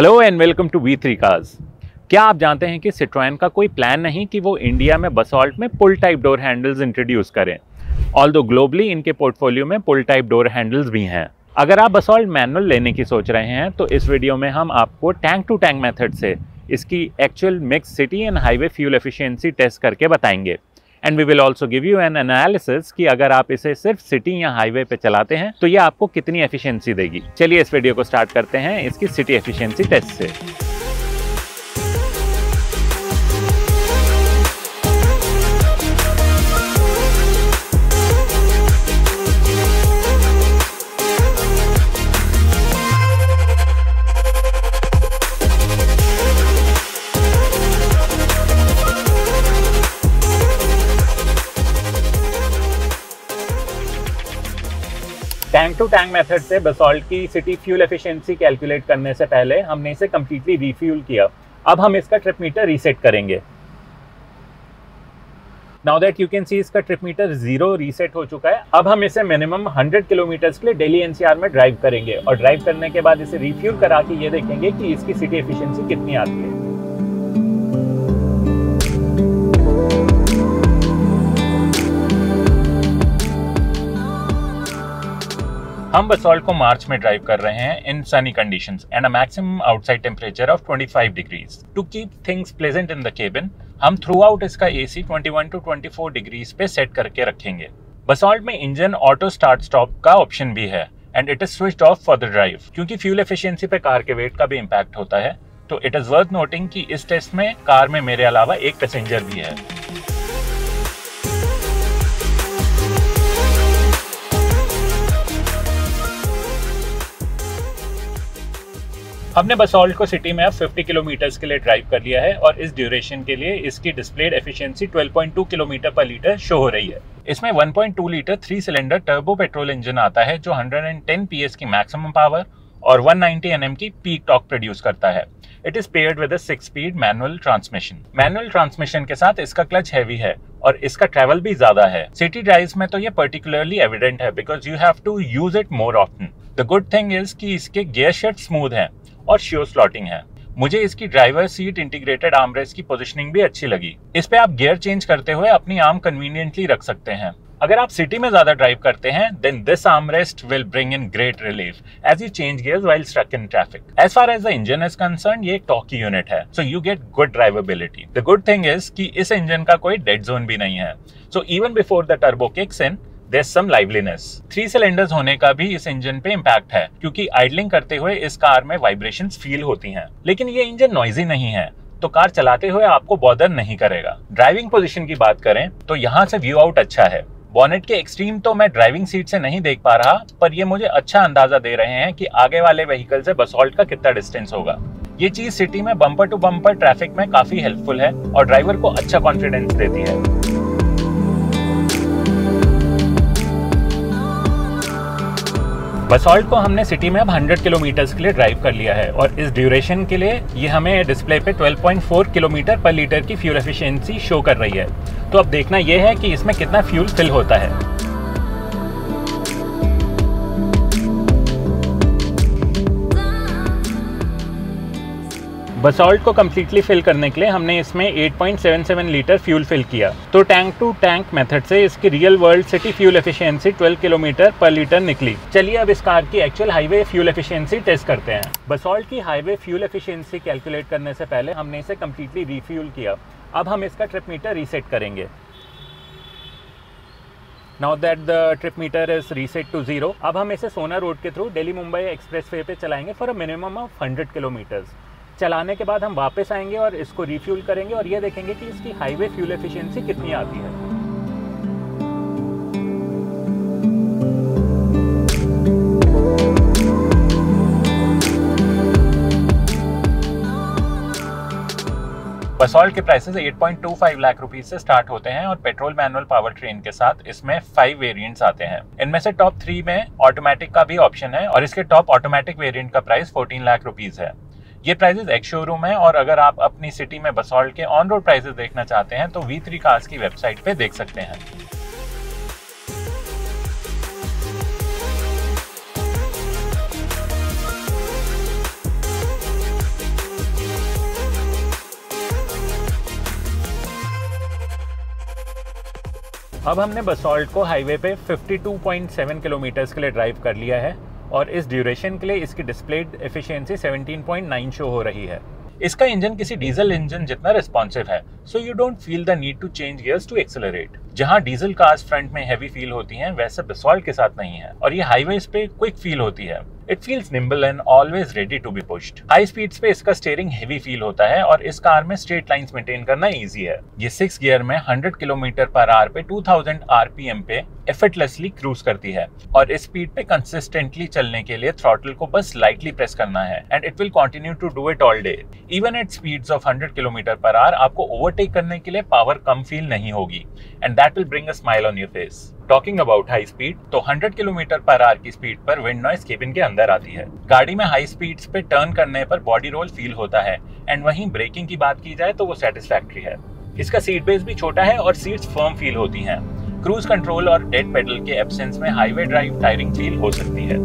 Hello and welcome to V3 cars. क्या आप जानते हैं कि सिट्रोएन का कोई प्लान नहीं कि वो इंडिया में बसॉल्ट में पुल टाइप डोर हैंडल्स इंट्रोड्यूस करें, ऑल्दो ग्लोबली इनके पोर्टफोलियो में पुल टाइप डोर हैंडल्स भी हैं। अगर आप बसॉल्ट मैनुअल लेने की सोच रहे हैं तो इस वीडियो में हम आपको टैंक टू टैंक मेथड से इसकी actual mix city and highway fuel efficiency test करके बताएंगे। And we will also give you an analysis कि अगर आप इसे सिर्फ सिटी या हाईवे पे चलाते हैं तो ये आपको कितनी एफिशिएंसी देगी। चलिए इस वीडियो को स्टार्ट करते हैं इसकी सिटी एफिशिएंसी टेस्ट से। टैंक टू टैंक मेथड से बसॉल्ट की सिटी फ्यूल एफिशिएंसी कैलकुलेट करने से पहले हमने इसे कंप्लीटली रीफ्यूल किया। अब हम इसका ट्रिप मीटर रीसेट करेंगे। Now that you can see इसका ट्रिप मीटर 0 रीसेट हो चुका है। अब हम इसे मिनिमम 100 किलोमीटर के लिए दिल्ली एनसीआर में ड्राइव करेंगे और ड्राइव करने के बाद इसे रीफ्यूल करा के ये देखेंगे कि इसकी सिटी एफिशिएंसी कितनी आती है। हम बसॉल्ट को मार्च में ड्राइव कर रहे हैं in sunny conditions and a maximum outside temperature of 25 degrees. To keep things pleasant in the cabin हम थ्रू आउट इसका एसी 21 to 24 डिग्रीज पे सेट करके रखेंगे। बसॉल्ट में इंजन ऑटो स्टार्ट स्टॉप का ऑप्शन भी है and it is switched off for the drive. क्योंकि फ्यूल एफिशिएंसी पे कार के वेट का भी इम्पैक्ट होता है तो इट इज वर्थ नोटिंग कि इस टेस्ट में कार में मेरे अलावा एक पैसेंजर भी है। हमने बसॉल्ट को सिटी में अब 50 किलोमीटर्स के लिए ड्राइव कर लिया है और इस ड्यूरेशन के लिए इसकी डिस्प्लेड एफिशिएंसी 12.2 किलोमीटर पर लीटर शो हो रही है। इसमें 1.2 litre 3 cylinder turbo petrol engine आता है जो 110 PS की मैक्सिमम पावर और 190 Nm की पीक टॉर्क प्रोड्यूस करता है। It is paired with a six speed manual transmission. Manual transmission के साथ इसका क्लच हैवी है और इसका ट्रैवल भी ज्यादा है। सिटी ड्राइव्स में तो ये पर्टिकुलरली एविडेंट है because you have to use it more often. The good thing is कि इसके गियर शिफ्ट स्मूथ हैं और श्योर स्लॉटिंग है। मुझे इसकी ड्राइवर सीट इंटीग्रेटेड आर्मरेस्ट की पोजीशनिंग भी अच्छी लगी। इस पे आप गियर चेंज करते हुए अपनी आर्म कन्वीनियंटली रख सकते हैं। अगर आप सिटी में ज्यादा ड्राइव करते हैं then this armrest will bring in great relief as you change gears while stuck in traffic. As far as the engine is concerned ये एक टॉर्की यूनिट है so you get good drivability. The good thing is कि इस engine का कोई dead zone भी नहीं है so even before the turbo kicks in there's some liveliness। 3 cylinders होने का भी इस इंजन पे इम्पैक्ट है क्योंकि आइडलिंग करते हुए इस कार में वाइब्रेशंस फील होती हैं। लेकिन ये इंजन नॉइजी नहीं है तो कार चलाते हुए आपको बॉदर नहीं करेगा। ड्राइविंग पोजीशन की बात करें तो यहाँ से व्यू आउट अच्छा है। बॉनेट के एक्सट्रीम तो मैं ड्राइविंग सीट से नहीं देख पा रहा पर ये मुझे अच्छा अंदाजा दे रहे हैं कि आगे वाले व्हीकल से बसॉल्ट का कितना डिस्टेंस होगा। ये चीज सिटी में बम्पर टू बम्पर ट्रैफिक में काफी हेल्पफुल है और ड्राइवर को अच्छा कॉन्फिडेंस देती है। बसॉल्ट को हमने सिटी में अब 100 किलोमीटर्स के लिए ड्राइव कर लिया है और इस ड्यूरेशन के लिए ये हमें डिस्प्ले पे 12.4 किलोमीटर पर लीटर की फ्यूल एफिशिएंसी शो कर रही है। तो अब देखना यह है कि इसमें कितना फ्यूल फिल होता है। बसॉल्ट को कम्प्लीटली फिल करने के लिए हमने इसमें 8.77 लीटर फ्यूल फिल किया। तो टैंक टू टैंक मेथड से इसकी real world city fuel efficiency 12 kilometre पर लीटर निकली। चलिए अब इस कार की actual highway fuel efficiency test करते हैं। बसॉल्ट की हाईवे फ्यूल एफिशिएंसी कैलकुलेट करने से पहले हमने इसे कम्प्लीटली रीफ्यूल किया। अब हम इसका ट्रिप मीटर रीसेट करेंगे। Now that the trip meter is reset to 0, अब हम इसे सोना रोड के थ्रू दिल्ली मुंबई एक्सप्रेसवे पे चलाएंगे for a minimum of 100 kilometres. चलाने के बाद हम वापस आएंगे और इसको रिफ्यूल करेंगे और ये देखेंगे कि इसकी हाईवे फ्यूल एफिशिएंसी कितनी आती है। बसॉल्ट के प्राइसेस 8.25 लाख रुपीज से स्टार्ट होते हैं और पेट्रोल मैनुअल पावर ट्रेन के साथ इसमें 5 वेरिएंट्स आते हैं। इनमें से टॉप 3 में ऑटोमेटिक का भी ऑप्शन है और इसके टॉप ऑटोमेटिक वेरिएंट का प्राइस 14 लाख रुपीज है। ये प्राइसेस एक्स शोरूम है और अगर आप अपनी सिटी में बसॉल्ट के ऑन रोड प्राइसेस देखना चाहते हैं तो V3 कार्स की वेबसाइट पे देख सकते हैं। अब हमने बसॉल्ट को हाईवे पे 52.7 किलोमीटर्स के लिए ड्राइव कर लिया है और इस ड्यूरेशन के लिए इसकी डिस्प्लेड एफिशिएंसी 17.9 शो हो रही है। इसका इंजन किसी डीजल इंजन जितना रिस्पॉन्सिव है, so you don't feel the need to change gears to accelerate. जहां डीजल कार्स फ्रंट में हैवी फील होती हैं, वैसे बसॉल्ट के साथ नहीं है और ये हाईवेज पे क्विक फील होती है। It feels nimble and always ready to be pushed. High speeds पे इसका स्टीयरिंग हेवी फील होता है और इस कार में स्ट्रेट लाइंस मेंटेन करना इजी है। ये 6 गियर में 100 किलोमीटर पर आवर पे 2000 आरपीएम पे एफर्टलेसली क्रूज करती है और इस स्पीड पे कंसिस्टेंटली चलने के लिए थ्रॉटल को बस लाइटली प्रेस करना है and it will continue to do it all day. Even at speeds of 100 kilometre per hour आपको ओवरटेक करने के लिए पावर कम फील नहीं होगी and that will bring a smile on your face. Talking about high speed, तो 100 kilometre per our की speed पर विंड नॉइज केबिन के अंदर आती है। गाड़ी में हाई स्पीड्स पे टर्न करने पर बॉडी रोल फील होता है एंड वहीं ब्रेकिंग की बात की जाए तो वो सेटिस्फैक्टरी है। इसका सीट बेस भी छोटा है और सीट्स फर्म फील होती हैं। क्रूज कंट्रोल और डेड पेडल के एब्सेंस में हाईवे ड्राइव टायरिंग फील हो सकती है।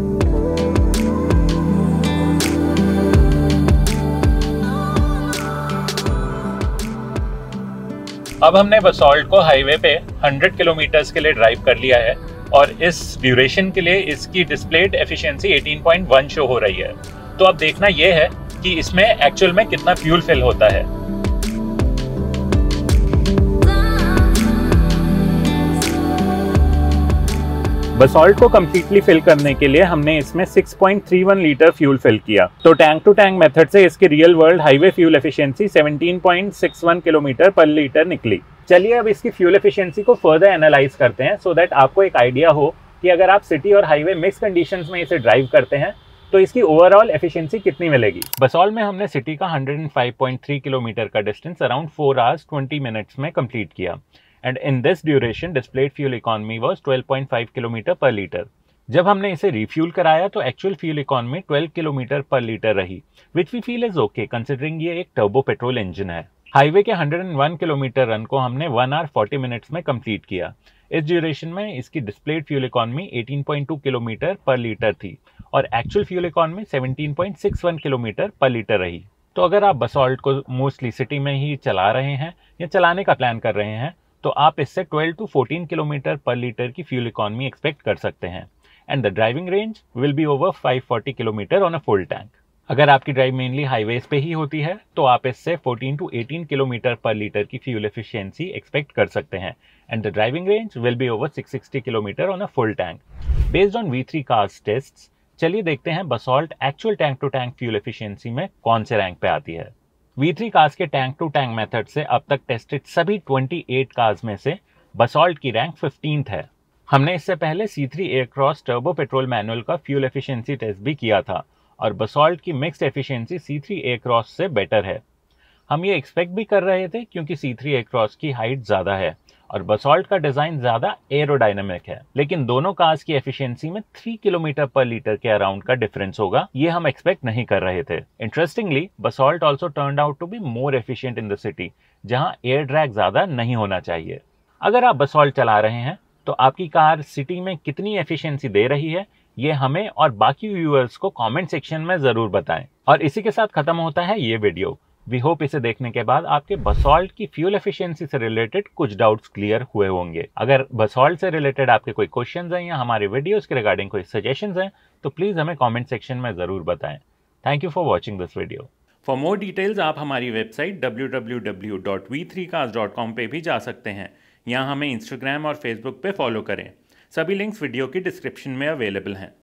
अब हमने बसॉल्ट को हाईवे पे 100 किलोमीटर्स के लिए ड्राइव कर लिया है और इस ड्यूरेशन के लिए इसकी डिस्प्लेड एफिशिएंसी 18.1 शो हो रही है। तो अब देखना यह है कि इसमें एक्चुअल में कितना फ्यूल फिल होता है। बसॉल्ट को कंप्लीटली फिल करने के लिए हमने इसमें 6.31 लीटर फ्यूल फिल किया। तो टैंक टू टैंक मेथड से इसकी real world highway fuel efficiency 17.61 kilometre पर लीटर निकली। चलिए अब इसकी फ्यूल एफिशिएंसी को फर्दर एनालाइज करते हैं सो दैट आपको एक आइडिया हो कि अगर आप सिटी और हाईवे मिक्स कंडीशंस में इसे ड्राइव करते हैं तो इसकी ओवरऑल एफिशिएंसी कितनी मिलेगी। बसॉल्ट में हमने सिटी का 105.3 किलोमीटर का डिस्टेंस अराउंड 4 hours 20 minutes में कंप्लीट किया and in this duration displayed fuel economy was 12.5 kilometre पर लीटर। जब हमने इसे रिफ्यूल कराया तो एक्चुअल फ्यूल इकोनॉमी 12 किलोमीटर पर लीटर रही, which we feel is okay considering ये एक टर्बो पेट्रोल इंजन है। हाईवे के 101 किलोमीटर रन को हमने 1 hour 40 minutes में कंप्लीट किया। इस ड्यूरेशन में इसकी डिस्प्लेड फ्यूल इकोनॉमी 18.2 किलोमीटर पर लीटर थी और एक्चुअल फ्यूल इकोनॉमी 17.61 किलोमीटर पर लीटर रही। तो अगर आप बसॉल्ट को मोस्टली सिटी में ही चला रहे हैं या चलाने का प्लान कर रहे हैं तो आप इससे 12 to 14 किलोमीटर पर लीटर की फ्यूल इकोनॉमी एक्सपेक्ट कर सकते हैं and the driving range will be over 540 kilometre on a full tank. अगर आपकी ड्राइव मेनली हाईवेज पे ही होती है तो आप इससे 14 to 18 किलोमीटर पर लीटर की फ्यूल एफिशिएंसी एक्सपेक्ट कर सकते हैं and the driving range will be over 660 kilometre on a full tank. Based on V3 cars tests, चलिए देखते हैं Basalt actual tank to tank fuel efficiency में कौन से रैंक पे आती है। V3 कार्स के टैंक टू टैंक मेथड से अब तक टेस्टेड सभी 28 कार्स में से बसॉल्ट की रैंक 15th है। हमने इससे पहले C3 Aircross turbo petrol manual का फ्यूल एफिशिएंसी टेस्ट भी किया था और बसॉल्ट की मिक्स्ड एफिशिएंसी C3 एयरक्रॉस से बेटर है। हम ये एक्सपेक्ट भी कर रहे थे क्योंकि C3 एयरक्रॉस की हाइट ज़्यादा है और बसॉल्ट का डिज़ाइन ज़्यादा एरोडायनामिक है, लेकिन दोनों कार्स की एफिशिएंसी में 3 किलोमीटर पर लीटर के अराउंड का डिफरेंस होगा, ये हम एक्सपेक्ट नहीं कर रहे थे। Interestingly, Basalt also turned out to be more efficient in the city, जहां एयर ड्रैग ज़्यादा नहीं होना चाहिए। अगर आप बसॉल्ट चला रहे हैं तो आपकी कार सिटी में कितनी एफिशिएंसी दे रही है, ये हमें और बाकी व्यूअर्स को कमेंट सेक्शन में ज़रूर बताएं। और इसी के साथ खत्म होता है ये वीडियो। वी होप इसे देखने के बाद आपके बसॉल्ट की फ्यूल एफिशिएंसी से रिलेटेड कुछ डाउट्स क्लियर हुए होंगे। अगर बसॉल्ट से रिलेटेड आपके कोई क्वेश्चंस हैं या हमारे वीडियोस के रिगार्डिंग कोई सजेशंस हैं तो प्लीज़ हमें कमेंट सेक्शन में ज़रूर बताएं। Thank you for watching this video. For more details आप हमारी वेबसाइट www.v3cars.com पे भी जा सकते हैं। यहाँ हमें इंस्टाग्राम और फेसबुक पे फॉलो करें। सभी लिंक्स वीडियो की डिस्क्रिप्शन में अवेलेबल हैं।